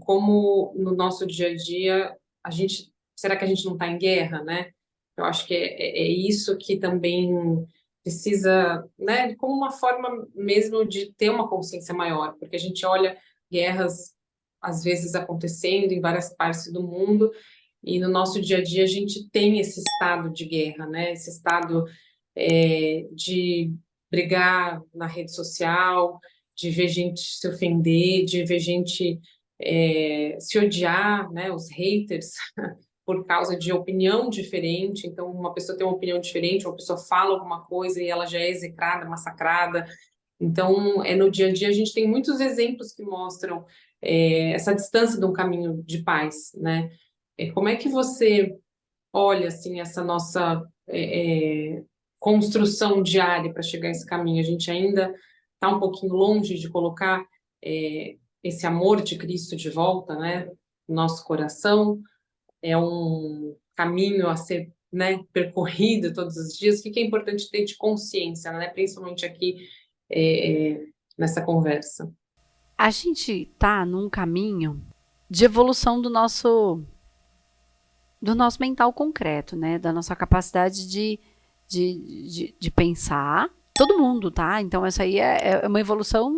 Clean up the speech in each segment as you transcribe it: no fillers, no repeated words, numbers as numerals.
como no nosso dia a dia será que a gente não está em guerra, né? Eu acho que é isso que também precisa, né, como uma forma mesmo de ter uma consciência maior, porque a gente olha guerras às vezes acontecendo em várias partes do mundo e no nosso dia a dia a gente tem esse estado de guerra, né? Esse estado de brigar na rede social, de ver gente se ofender, de ver gente se odiar, né? Os haters por causa de opinião diferente. Então, uma pessoa tem uma opinião diferente, uma pessoa fala alguma coisa e ela já é execrada, massacrada. Então, no dia a dia a gente tem muitos exemplos que mostram essa distância de um caminho de paz, né? Como é que você olha assim essa nossa construção diária para chegar a esse caminho? A gente ainda está um pouquinho longe de colocar esse amor de Cristo de volta, né, no nosso coração. É um caminho a ser, né, percorrido todos os dias. O que é importante ter de consciência, né, principalmente aqui nessa conversa? A gente tá num caminho de evolução do nosso mental concreto, né? Da nossa capacidade de pensar. Todo mundo, tá? Então, essa aí é uma evolução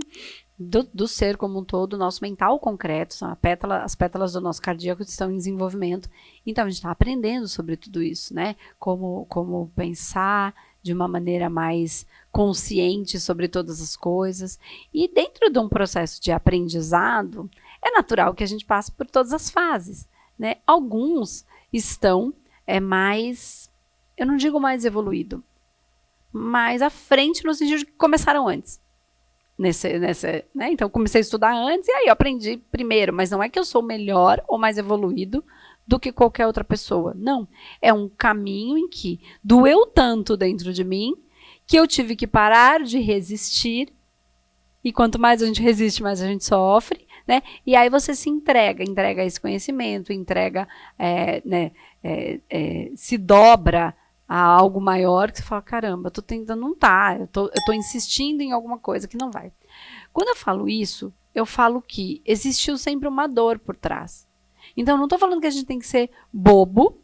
do ser como um todo, nosso mental concreto, são as pétalas do nosso cardíaco estão em desenvolvimento. Então, a gente está aprendendo sobre tudo isso, né? Como pensar de uma maneira mais consciente sobre todas as coisas. E dentro de um processo de aprendizado, é natural que a gente passe por todas as fases, né? Alguns estão mais, eu não digo mais evoluído, mais à frente no sentido de que começaram antes. Né? Então, eu comecei a estudar antes e aí eu aprendi primeiro, mas não é que eu sou melhor ou mais evoluído do que qualquer outra pessoa. Não. É um caminho em que doeu tanto dentro de mim que eu tive que parar de resistir. E quanto mais a gente resiste, mais a gente sofre, né? E aí você se entrega esse conhecimento, se dobra a algo maior, que você fala, caramba, eu tô tentando, não tá, eu tô insistindo em alguma coisa que não vai. Quando eu falo isso, eu falo que existiu sempre uma dor por trás. Então, não tô falando que a gente tem que ser bobo,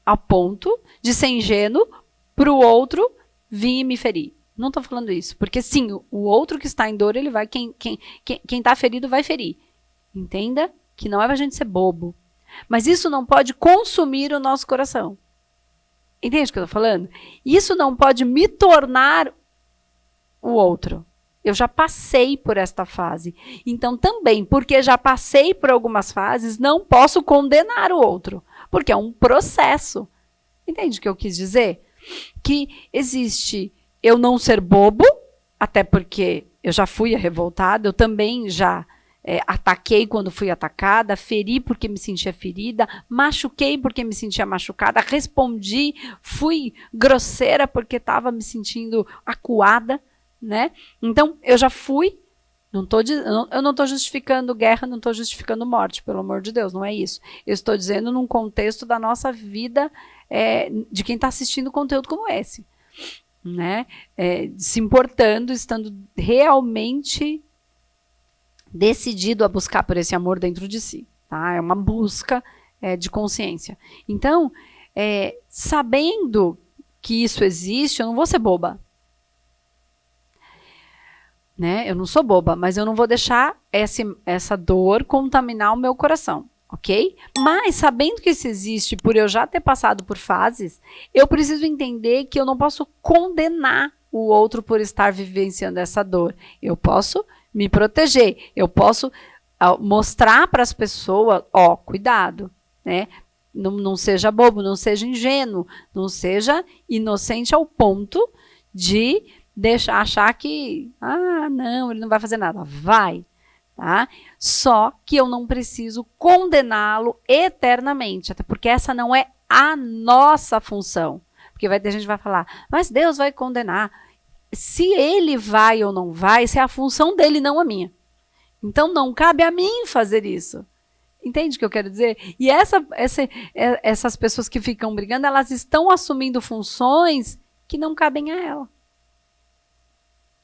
a ponto de ser ingênuo pro outro vir me ferir. Não tô falando isso, porque sim, o outro que está em dor, ele vai, quem tá ferido vai ferir. Entenda que não é pra gente ser bobo. Mas isso não pode consumir o nosso coração. Entende o que eu tô falando? Isso não pode me tornar o outro. Eu já passei por esta fase. Então, também, porque já passei por algumas fases, não posso condenar o outro. Porque é um processo. Entende o que eu quis dizer? Que existe eu não ser bobo, até porque eu já fui revoltada, eu também já ataquei quando fui atacada, feri porque me sentia ferida, machuquei porque me sentia machucada, respondi, fui grosseira porque estava me sentindo acuada, né? Então, eu já fui, eu não estou justificando guerra, não estou justificando morte, pelo amor de Deus, não é isso. Eu estou dizendo num contexto da nossa vida, de quem está assistindo conteúdo como esse. Né? Se importando, estando realmente decidido a buscar por esse amor dentro de si. Tá? É uma busca de consciência. Então, sabendo que isso existe, eu não vou ser boba. Né? Eu não sou boba, mas eu não vou deixar essa dor contaminar o meu coração. Ok? Mas, sabendo que isso existe, por eu já ter passado por fases, eu preciso entender que eu não posso condenar o outro por estar vivenciando essa dor. Eu posso me proteger, eu posso mostrar para as pessoas, cuidado, né? Não seja bobo, não seja ingênuo, não seja inocente ao ponto de achar que, não, ele não vai fazer nada. Vai. Tá? Só que eu não preciso condená-lo eternamente, até porque essa não é a nossa função. Porque vai ter gente que vai falar, mas Deus vai condenar. Se ele vai ou não vai, isso é a função dele, não a minha. Então não cabe a mim fazer isso. Entende o que eu quero dizer? E essas pessoas que ficam brigando, elas estão assumindo funções que não cabem a ela.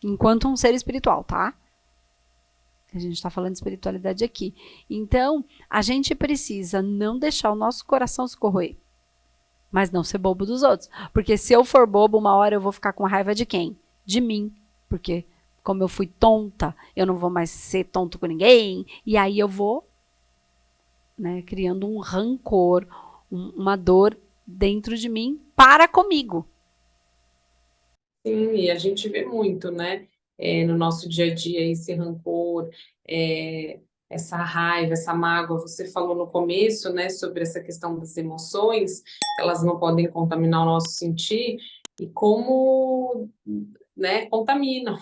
Enquanto um ser espiritual, tá? A gente está falando de espiritualidade aqui. Então, a gente precisa não deixar o nosso coração se corroer, mas não ser bobo dos outros. Porque se eu for bobo, uma hora eu vou ficar com raiva de quem? De mim. Porque como eu fui tonta, eu não vou mais ser tonto com ninguém. E aí eu vou, né, criando um rancor, uma dor dentro de mim para comigo. Sim, e a gente vê muito, né, no nosso dia a dia, esse rancor, essa raiva, essa mágoa. Você falou no começo, né, sobre essa questão das emoções, elas não podem contaminar o nosso sentir, e como, né, contaminam.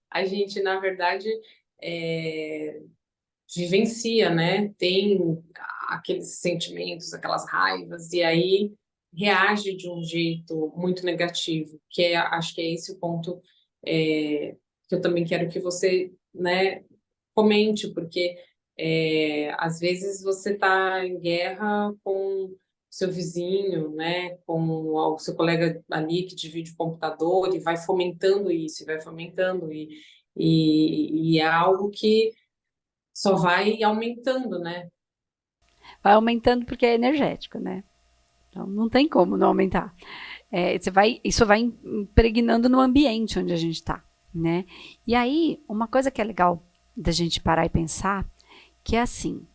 A gente, na verdade, é, vivencia, né? Tem aqueles sentimentos, aquelas raivas, e aí reage de um jeito muito negativo, que é, acho que é esse o ponto, que eu também quero que você, né, comente, porque às vezes você está em guerra com seu vizinho, né, com o seu colega ali que divide o computador, e vai fomentando isso, e vai fomentando, e é algo que só vai aumentando, né? Vai aumentando porque é energético, né? Então não tem como não aumentar. Isso vai impregnando no ambiente onde a gente está, né? E aí, uma coisa que é legal da gente parar e pensar, que é assim,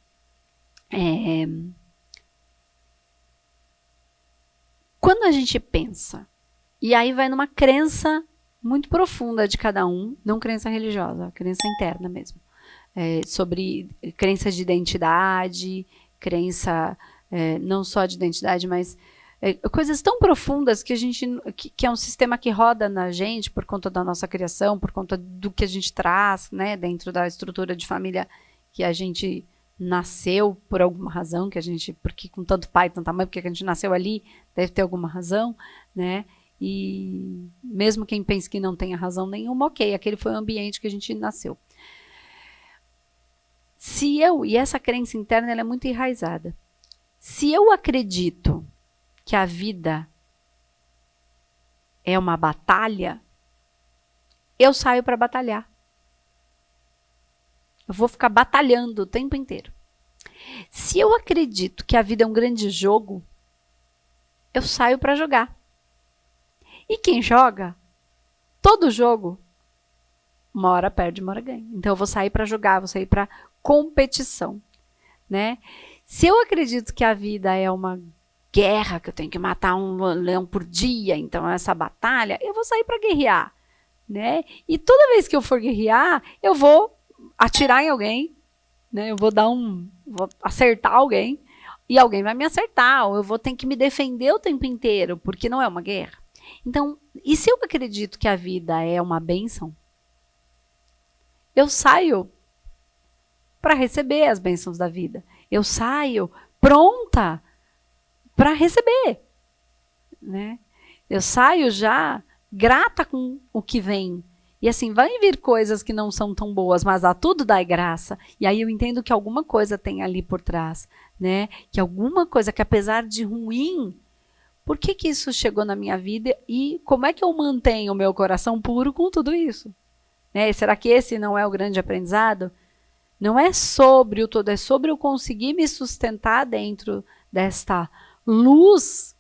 quando a gente pensa, e aí vai numa crença muito profunda de cada um, não crença religiosa, crença interna mesmo, sobre crenças de identidade, crença não só de identidade, mas coisas tão profundas que a gente que é um sistema que roda na gente por conta da nossa criação, por conta do que a gente traz, né, dentro da estrutura de família que a gente nasceu por alguma razão, porque com tanto pai, tanta mãe, porque a gente nasceu ali, deve ter alguma razão, né? E mesmo quem pensa que não tenha razão nenhuma, ok, aquele foi o ambiente que a gente nasceu. E essa crença interna, ela é muito enraizada. Se eu acredito que a vida é uma batalha, eu saio para batalhar. Eu vou ficar batalhando o tempo inteiro. Se eu acredito que a vida é um grande jogo, eu saio para jogar. E quem joga, todo jogo, uma hora perde, uma hora ganha. Então eu vou sair para jogar, vou sair para competição, né? Se eu acredito que a vida é uma guerra, que eu tenho que matar um leão por dia, então essa batalha, eu vou sair para guerrear, né? E toda vez que eu for guerrear, eu vou atirar em alguém, né? Eu vou acertar alguém e alguém vai me acertar, ou eu vou ter que me defender o tempo inteiro, porque não é uma guerra. Então, e se eu acredito que a vida é uma bênção, eu saio para receber as bênçãos da vida. Eu saio pronta para receber, né? Eu saio já grata com o que vem. E assim, vai vir coisas que não são tão boas, mas a tudo dai graça. E aí eu entendo que alguma coisa tem ali por trás, né? Que alguma coisa que, apesar de ruim, por que isso chegou na minha vida e como é que eu mantenho o meu coração puro com tudo isso? Né? Será que esse não é o grande aprendizado? Não é sobre o todo, é sobre eu conseguir me sustentar dentro desta luz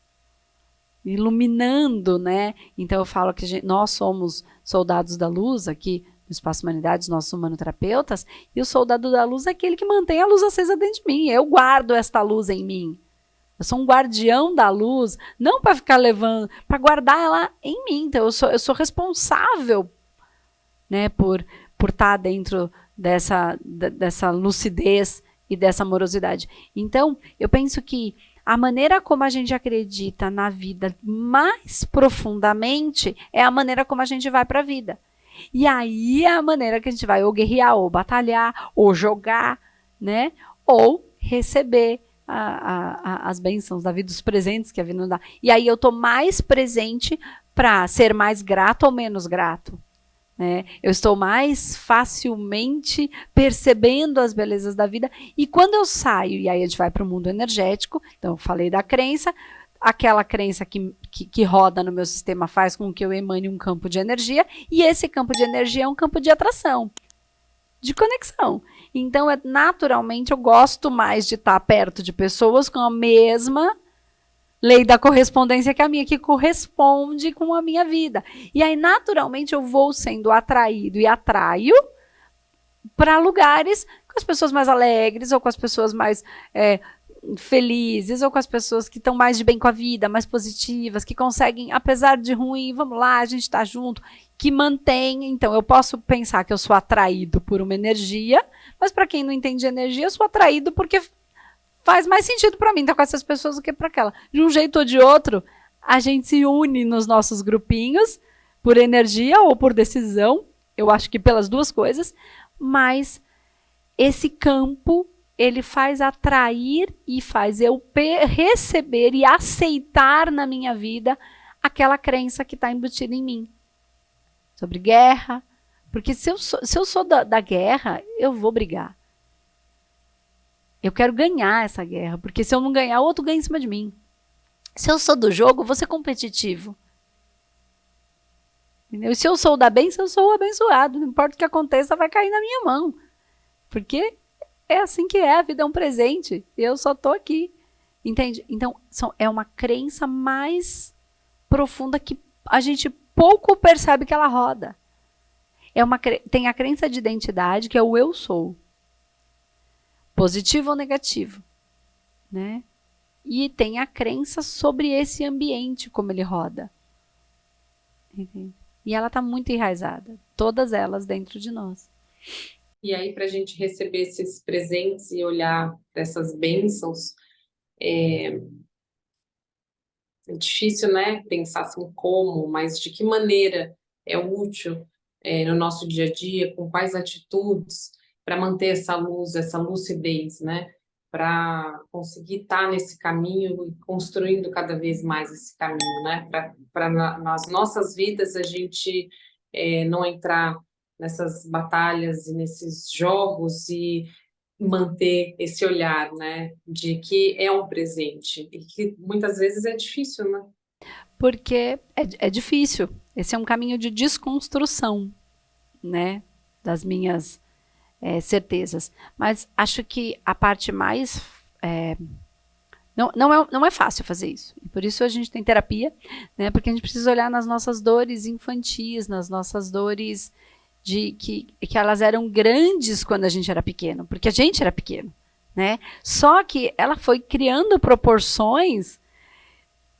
iluminando, né? Então eu falo que nós somos soldados da luz aqui no Espaço Humanidades, nós somos humanoterapeutas, e o soldado da luz é aquele que mantém a luz acesa dentro de mim. Eu guardo esta luz em mim. Eu sou um guardião da luz, não para ficar levando, para guardar ela em mim. Então eu sou responsável, né, por estar dentro dessa lucidez e dessa amorosidade. Então, eu penso que a maneira como a gente acredita na vida mais profundamente é a maneira como a gente vai para a vida. E aí é a maneira que a gente vai ou guerrear, ou batalhar, ou jogar, né? Ou receber as bênçãos da vida, os presentes que a vida nos dá. E aí eu estou mais presente para ser mais grato ou menos grato. Né? Eu estou mais facilmente percebendo as belezas da vida, e quando eu saio, e aí a gente vai para o mundo energético, então eu falei da crença, aquela crença que roda no meu sistema faz com que eu emane um campo de energia, e esse campo de energia é um campo de atração, de conexão. Então, naturalmente, eu gosto mais de estar perto de pessoas com a mesma lei da correspondência que a minha, que corresponde com a minha vida. E aí, naturalmente, eu vou sendo atraído e atraio para lugares com as pessoas mais alegres, ou com as pessoas mais felizes, ou com as pessoas que estão mais de bem com a vida, mais positivas, que conseguem, apesar de ruim, vamos lá, a gente está junto, que mantém. Então, eu posso pensar que eu sou atraído por uma energia, mas para quem não entende energia, eu sou atraído porque faz mais sentido para mim estar com essas pessoas do que para aquela. De um jeito ou de outro, a gente se une nos nossos grupinhos por energia ou por decisão, eu acho que pelas duas coisas, mas esse campo, ele faz atrair e faz eu receber e aceitar na minha vida aquela crença que está embutida em mim. Sobre guerra, porque se eu sou da guerra, eu vou brigar. Eu quero ganhar essa guerra, porque se eu não ganhar, o outro ganha em cima de mim. Se eu sou do jogo, eu vou ser competitivo. Entendeu? E se eu sou da bênção, eu sou o abençoado. Não importa o que aconteça, vai cair na minha mão. Porque é assim que é, a vida é um presente. Eu só estou aqui. Entende? Então, é uma crença mais profunda que a gente pouco percebe que ela roda. Tem a crença de identidade, que é o eu sou. Positivo ou negativo. Né? E tem a crença sobre esse ambiente, como ele roda. Entende? E ela está muito enraizada. Todas elas dentro de nós. E aí, para a gente receber esses presentes e olhar essas bênçãos, é difícil, né, pensar assim como, mas de que maneira é útil no nosso dia a dia, com quais atitudes para manter essa luz, essa lucidez, né, para conseguir estar nesse caminho e construindo cada vez mais esse caminho, né, para nas nossas vidas a gente não entrar nessas batalhas e nesses jogos e manter esse olhar, né, de que é um presente e que muitas vezes é difícil, né? Porque é difícil. Esse é um caminho de desconstrução, né, das minhas certezas. Mas acho que a parte mais não é fácil fazer isso. E por isso a gente tem terapia, né, porque a gente precisa olhar nas nossas dores infantis, nas nossas dores que elas eram grandes quando a gente era pequeno, porque a gente era pequeno, né? Só que ela foi criando proporções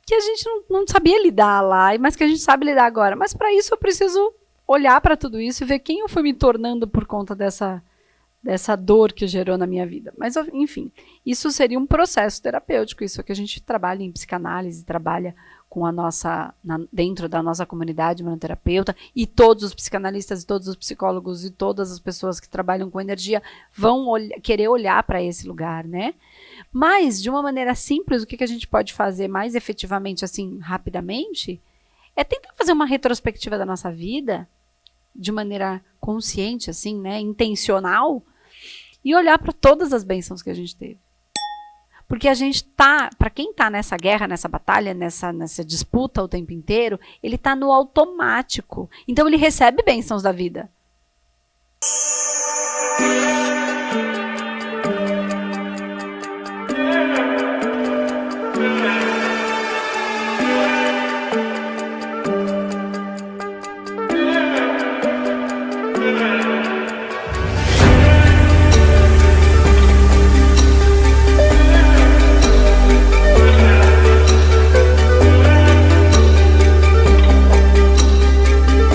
que a gente não sabia lidar lá, mas que a gente sabe lidar agora. Mas para isso eu preciso olhar para tudo isso e ver quem eu fui me tornando por conta dessa dor que gerou na minha vida. Mas, enfim, isso seria um processo terapêutico, isso é que a gente trabalha em psicanálise, trabalha com dentro da nossa comunidade manoterapeuta, e todos os psicanalistas, e todos os psicólogos, e todas as pessoas que trabalham com energia vão querer olhar para esse lugar, né? Mas, de uma maneira simples, o que a gente pode fazer mais efetivamente, assim, rapidamente, é tentar fazer uma retrospectiva da nossa vida, de maneira consciente, assim, né, intencional, e olhar para todas as bênçãos que a gente teve. Porque a gente tá, para quem tá nessa guerra, nessa batalha, nessa disputa o tempo inteiro, ele tá no automático. Então ele recebe bênçãos da vida.